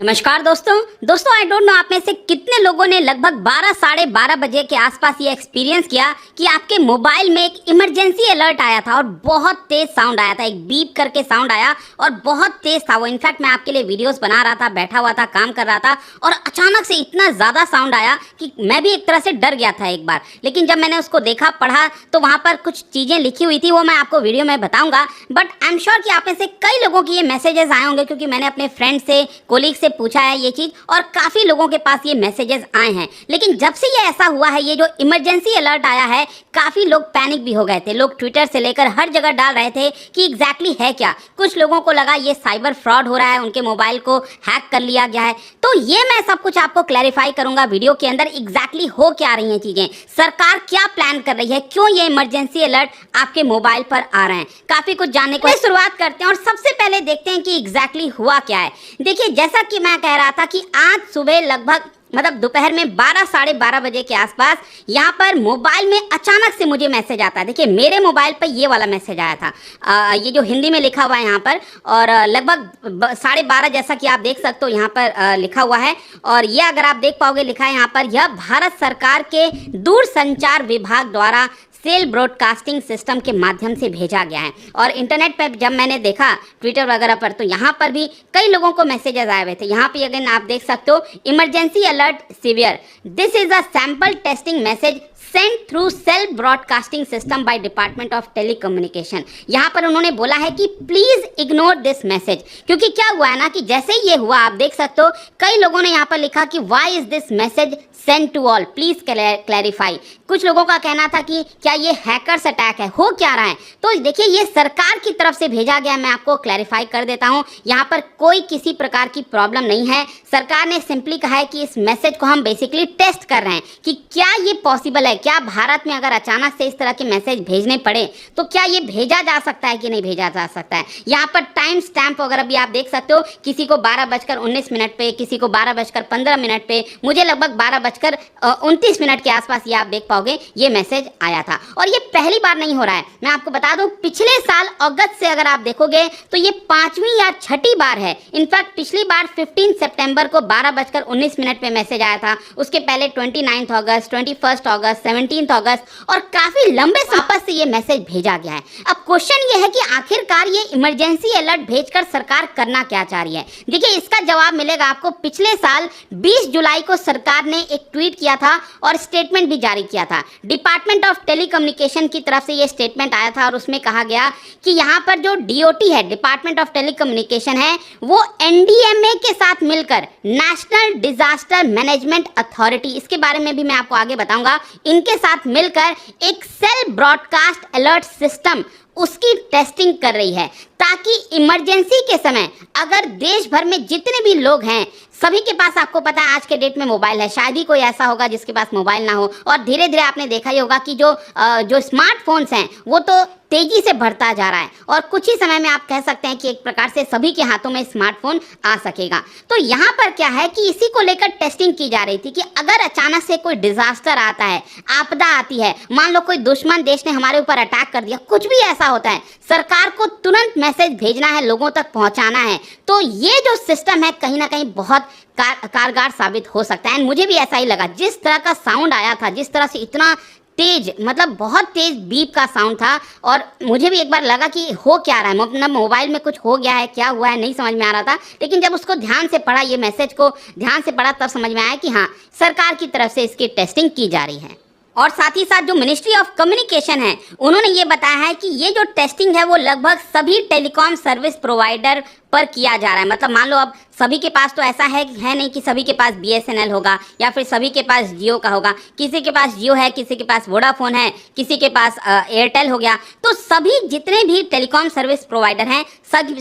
नमस्कार दोस्तों I don't know आप में से कितने लोगों ने लगभग 12 साढ़े 12 बजे के आसपास ये एक्सपीरियंस किया कि आपके मोबाइल में एक इमरजेंसी अलर्ट आया था और बहुत तेज साउंड आया था, एक बीप करके साउंड आया और बहुत तेज था वो। इनफैक्ट मैं आपके लिए वीडियोस बना रहा था, बैठा हुआ था, काम कर रहा था और अचानक से इतना ज़्यादा साउंड आया कि मैं भी एक तरह से डर गया था एक बार। लेकिन जब मैंने उसको देखा, पढ़ा तो वहाँ पर कुछ चीज़ें लिखी हुई थी, वो मैं आपको वीडियो में बताऊँगा। बट आई एम श्योर कि आप में से कई लोगों की ये मैसेजेस आए होंगे, क्योंकि मैंने अपने फ्रेंड से, कोलीग से पूछा है ये चीज और काफी लोगों के पास ये मैसेजेस आए हैं। लेकिन जब से ये ऐसा हुआ है, ये जो इमरजेंसी अलर्ट आया है, काफी लोग पैनिक भी हो गए थे। लोग ट्विटर से लेकर हर जगह डाल रहे थे कि एग्जैक्टली है क्या। कुछ लोगों को लगा ये साइबर फ्रॉड हो रहा है, उनके मोबाइल को हैक कर लिया गया है। तो ये मैं सब कुछ आपको क्लैरिफाई करूंगा वीडियो के अंदर, एग्जैक्टली हो क्या रही हैं चीजें, सरकार क्या प्लान कर रही है, क्यों ये इमरजेंसी अलर्ट आपके मोबाइल पर आ रहे हैं। काफी कुछ जानने को शुरुआत करते हैं और सबसे पहले देखते हैं कि एग्जैक्टली हुआ क्या है। देखिए, जैसा कि मैं कह रहा था कि आज सुबह लगभग दोपहर में 12 साढ़े 12 बजे के आसपास यहाँ पर मोबाइल में अचानक से मुझे मैसेज आता है। देखिए, मेरे मोबाइल पर ये वाला मैसेज आया था, ये जो हिंदी में लिखा हुआ है यहाँ पर, और लगभग साढ़े 12 जैसा कि आप देख सकते हो यहाँ पर लिखा हुआ है। और ये अगर आप देख पाओगे लिखा है यहाँ पर, यह भारत सरकार के दूरसंचार विभाग द्वारा सेल ब्रॉडकास्टिंग सिस्टम के माध्यम से भेजा गया है। और इंटरनेट पर जब मैंने देखा ट्विटर वगैरह पर, तो यहाँ पर भी कई लोगों को मैसेजेस आए हुए थे। यहाँ पे अगेन आप देख सकते हो, emergency alert severe, this is a sample testing message send through cell broadcasting system by department of telecommunication. यहाँ पर उन्होंने बोला है कि प्लीज इग्नोर दिस मैसेज, क्योंकि क्या हुआ है ना कि जैसे ये हुआ, आप देख सकते हो कई लोगों ने यहाँ पर लिखा कि why is this message send to all, please clarify. कुछ लोगों का कहना था कि क्या ये हैकर्स अटैक है, हो क्या रहा है। तो देखिए, ये सरकार की तरफ से भेजा गया, मैं आपको क्लैरिफाई कर देता हूँ। यहाँ पर कोई किसी प्रकार की प्रॉब्लम नहीं है। सरकार ने सिंपली कहा है कि इस मैसेज को हम बेसिकली टेस्ट कर रहे हैं कि क्या ये पॉसिबल है, क्या भारत में अगर अचानक से इस तरह के मैसेज भेजने पड़े तो क्या ये भेजा जा सकता है कि नहीं भेजा जा सकता है। यहाँ पर टाइम स्टैम्प वगैरह भी आप देख सकते हो, किसी को 12:19 पे, किसी को 12:15 पे, मुझे लगभग 12:29 के आसपास ये आप देख पाओगे ये मैसेज आया था। और ये पहली बार नहीं हो रहा है, मैं आपको बता दूं, पिछले साल अगस्त से अगर आप देखोगे तो ये 5वीं या 6ठी बार है। इनफैक्ट पिछली बार 15 सितंबर को 12:19 पे मैसेज आया था। उसके पहले 29 अगस्त, 21 अगस्त, 17 अगस्त और काफी लंबे समय से ये मैसेज भेजा गया है। अब क्वेश्चन ये है कि आखिरकार ये इमरजेंसी अलर्ट भेजकर सरकार करना क्या चाह रही है। देखिए, इसका जवाब मिलेगा आपको। पिछले साल 20 जुलाई को सरकार ने एक ट्वीट किया था और स्टेटमेंट भी जारी किया था। डिपार्टमेंट ऑफ टेलीकम्युनिकेशन की तरफ से ये स्टेटमेंट आया था और उसमें कहा गया कि यहाँ पर जो डीओटी है, डिपार्टमेंट ऑफ टेलीकम्युनिकेशन है, वो एनडीएमए के साथ मिलकर, नेशनल डिजास्टर मैनेजमेंट अथॉरिटी, इसके बारे में भी मैं आपको आगे बताऊंगा, इनके साथ मिलकर एक सेल ब्रॉडकास्ट अलर्ट सिस्टम, उसकी टेस्टिंग कर रही है, ताकि इमरजेंसी के समय अगर देश भर में जितने भी लोग हैं, सभी के पास, आपको पता है आज के डेट में मोबाइल है, शायद ही कोई ऐसा होगा जिसके पास मोबाइल ना हो। और धीरे धीरे आपने देखा ही होगा कि जो स्मार्टफोन्स हैं वो तो तेजी से बढ़ता जा रहा है और कुछ ही समय में आप कह सकते हैं कि एक प्रकार से सभी के हाथों में स्मार्टफोन आ सकेगा। तो यहाँ पर क्या है कि इसी को लेकर टेस्टिंग की जा रही थी कि अगर अचानक से कोई डिजास्टर आता है, आपदा आती है, मान लो कोई दुश्मन देश ने हमारे ऊपर अटैक कर दिया, कुछ भी ऐसा होता है, सरकार को तुरंत मैसेज भेजना है, लोगों तक पहुंचाना है। तो ये जो सिस्टम है कहीं ना कहीं बहुत कारगर साबित हो सकता है। एंड मुझे भी ऐसा ही लगा, जिस तरह का साउंड आया था, जिस तरह से इतना तेज, बहुत तेज बीप का साउंड था, और मुझे भी एक बार लगा कि हो क्या रहा है, मोबाइल में कुछ हो गया है, क्या हुआ है, नहीं समझ में आ रहा था। लेकिन जब उसको ध्यान से पढ़ा, ये मैसेज को ध्यान से पढ़ा, तब समझ में आया कि हाँ, सरकार की तरफ से इसकी टेस्टिंग की जा रही है। और साथ ही साथ जो मिनिस्ट्री ऑफ कम्युनिकेशन है, उन्होंने ये बताया है कि ये जो टेस्टिंग है वो लगभग सभी टेलीकॉम सर्विस प्रोवाइडर पर किया जा रहा है। मान लो अब सभी के पास तो ऐसा है नहीं कि सभी के पास BSNL होगा या फिर सभी के पास जियो का होगा। किसी के पास जियो है, किसी के पास वोडाफोन है, किसी के पास एयरटेल हो गया। तो सभी जितने भी टेलीकॉम सर्विस प्रोवाइडर हैं,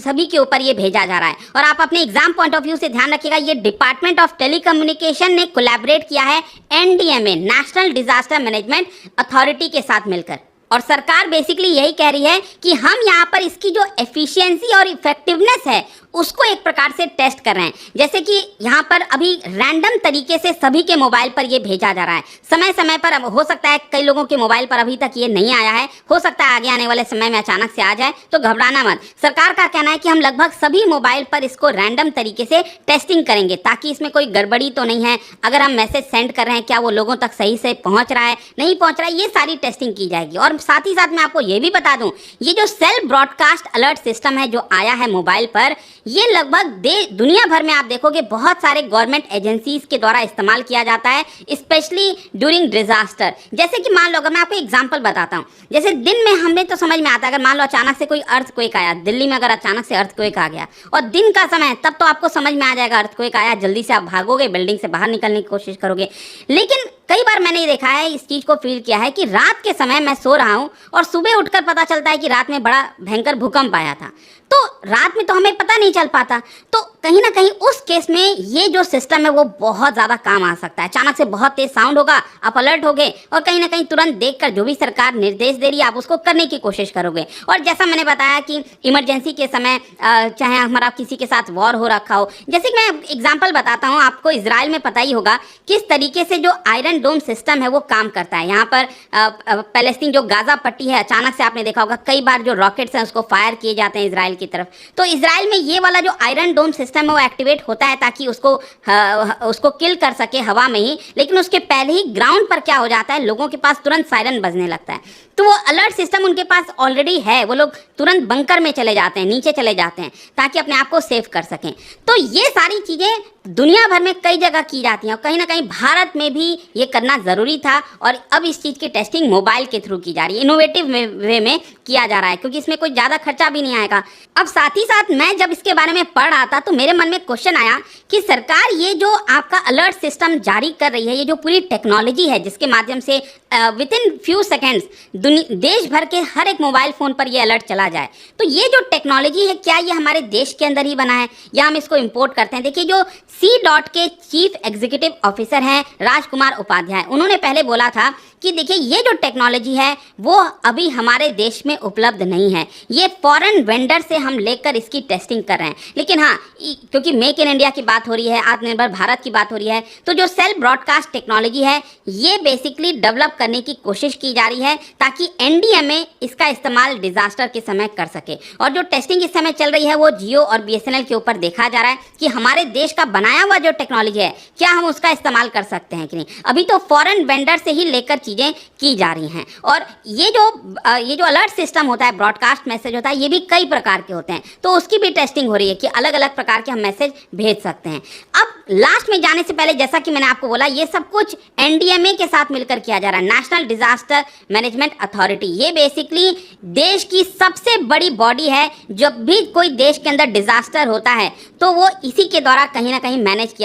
सभी के ऊपर ये भेजा जा रहा है। और आप अपने एग्जाम पॉइंट ऑफ व्यू से ध्यान रखिएगा, ये डिपार्टमेंट ऑफ टेलीकम्युनिकेशन ने कोलैबोरेट किया है NDMA, national disaster management authority के साथ मिलकर। और सरकार बेसिकली यही कह रही है कि हम यहाँ पर इसकी जो एफिशिएंसी और इफेक्टिवनेस है उसको एक प्रकार से टेस्ट कर रहे हैं। जैसे कि यहाँ पर अभी रैंडम तरीके से सभी के मोबाइल पर ये भेजा जा रहा है। समय समय पर अब हो सकता है कई लोगों के मोबाइल पर अभी तक ये नहीं आया है, हो सकता है आगे आने वाले समय में अचानक से आ जाए, तो घबराना मत। सरकार का कहना है कि हम लगभग सभी मोबाइल पर इसको रैंडम तरीके से टेस्टिंग करेंगे ताकि इसमें कोई गड़बड़ी तो नहीं है, अगर हम मैसेज सेंड कर रहे हैं क्या वो लोगों तक सही से पहुंच रहा है, नहीं पहुंच रहा है, ये सारी टेस्टिंग की जाएगी। और साथ ही साथ मैं आपको ये भी बता दूं, ये जो सेल्फ ब्रॉडकास्ट अलर्ट सिस्टम है जो आया है मोबाइल पर, ये लगभग दुनिया भर में आप देखोगे बहुत सारे गवर्नमेंट एजेंसीज के द्वारा इस्तेमाल किया जाता है, स्पेशली ड्यूरिंग डिजास्टर। जैसे कि मान लो, अगर मैं आपको एग्जांपल बताता हूँ, जैसे दिन में हमें तो समझ में आता है, अगर मान लो अचानक से कोई अर्थक्वेक आया, दिल्ली में अगर अचानक से अर्थक्वेक आ गया और दिन का समय, तब तो आपको समझ में आ जाएगा अर्थक्वेक आया, जल्दी से आप भागोगे, बिल्डिंग से बाहर निकलने की कोशिश करोगे। लेकिन कई बार मैंने ये देखा है, इस चीज को फील किया है कि रात के समय मैं सो रहा हूं और सुबह उठकर पता चलता है कि रात में बड़ा भयंकर भूकंप आया था, तो रात में तो हमें पता नहीं चल पाता। तो कहीं ना कहीं उस केस में ये जो सिस्टम है वो बहुत ज़्यादा काम आ सकता है। अचानक से बहुत तेज साउंड होगा, आप अलर्ट होगे और कहीं ना कहीं तुरंत देखकर जो भी सरकार निर्देश दे रही है आप उसको करने की कोशिश करोगे। और जैसा मैंने बताया कि इमरजेंसी के समय चाहे हमारा किसी के साथ वॉर हो रखा हो, जैसे कि मैं एग्जाम्पल बताता हूँ आपको, इसराइल में पता ही होगा किस तरीके से जो आयरन डोम सिस्टम है वो काम करता है। यहाँ पर पैलेस्तीन जो गाजा पट्टी है, अचानक से आपने देखा होगा कई बार जो रॉकेट्स हैं उसको फायर किए जाते हैं इसराइल की तरफ। तो इसराइल में ये वाला जो आयरन डोम सिस्टम है वो एक्टिवेट होता है ताकि उसको किल कर सके हवा में ही, लेकिन उसके पहले ही ग्राउंड पर क्या हो जाता है, लोगों के पास तुरंत सायरन बजने लगता है। तो वो अलर्ट सिस्टम उनके पास ऑलरेडी है, वो लोग तुरंत बंकर में चले जाते हैं, नीचे चले जाते हैं ताकि अपने आप को सेव कर सकें। तो ये सारी चीज़ें दुनिया भर में कई जगह की जाती हैं और कहीं ना कहीं भारत में भी ये करना ज़रूरी था और अब इस चीज़ की टेस्टिंग मोबाइल के थ्रू की जा रही है, इनोवेटिव वे में किया जा रहा है, क्योंकि इसमें कोई ज़्यादा खर्चा भी नहीं आएगा। अब साथ ही साथ मैं जब इसके बारे में पढ़ रहा था तो मेरे मन में क्वेश्चन आया कि सरकार ये जो आपका अलर्ट सिस्टम जारी कर रही है, ये जो पूरी टेक्नोलॉजी है जिसके माध्यम से विद इन फ्यू सेकेंड्स देश भर के हर एक मोबाइल फ़ोन पर ये अलर्ट चला जाए, तो ये जो टेक्नोलॉजी है क्या ये हमारे देश के अंदर ही बना है या हम इसको इम्पोर्ट करते हैं? देखिए, जो C.DOT के चीफ एग्जीक्यूटिव ऑफिसर हैं राजकुमार उपाध्याय, उन्होंने पहले बोला था कि देखिए ये जो टेक्नोलॉजी है वो अभी हमारे देश में उपलब्ध नहीं है, ये फॉरेन वेंडर से हम लेकर इसकी टेस्टिंग कर रहे हैं। लेकिन हाँ, क्योंकि मेक इन इंडिया की बात हो रही है, आत्मनिर्भर भारत की बात हो रही है, तो जो सेल्फ ब्रॉडकास्ट टेक्नोलॉजी है ये बेसिकली डेवलप करने की कोशिश की जा रही है ताकि NDMA इसका इस्तेमाल डिजास्टर के समय कर सके। और जो टेस्टिंग इस समय चल रही है वो जियो और BSNL के ऊपर देखा जा रहा है कि हमारे देश का बनाया हुआ जो टेक्नोलॉजी है क्या हम उसका इस्तेमाल कर सकते हैं कि नहीं। अभी तो फॉरेन वेंडर से ही लेकर चीज़ें की जा रही हैं। और ये जो अलर्ट सिस्टम होता है, ब्रॉडकास्ट मैसेज होता है, ये भी कई प्रकार के होते हैं, तो उसकी भी टेस्टिंग हो रही है कि अलग अलग प्रकार के हम मैसेज भेज सकते हैं। अब लास्ट में जाने से पहले, जैसा कि मैंने आपको बोला, ये सब कुछ NDMA के साथ मिलकर किया जा रहा है, नेशनल डिजास्टर मैनेजमेंट अथॉरिटी। ये बेसिकली देश की सबसे बड़ी बॉडी है। जब भी कोई देश के अंदर डिजास्टर होता है तो वो इसी के द्वारा कहीं ना कहीं मैनेज किया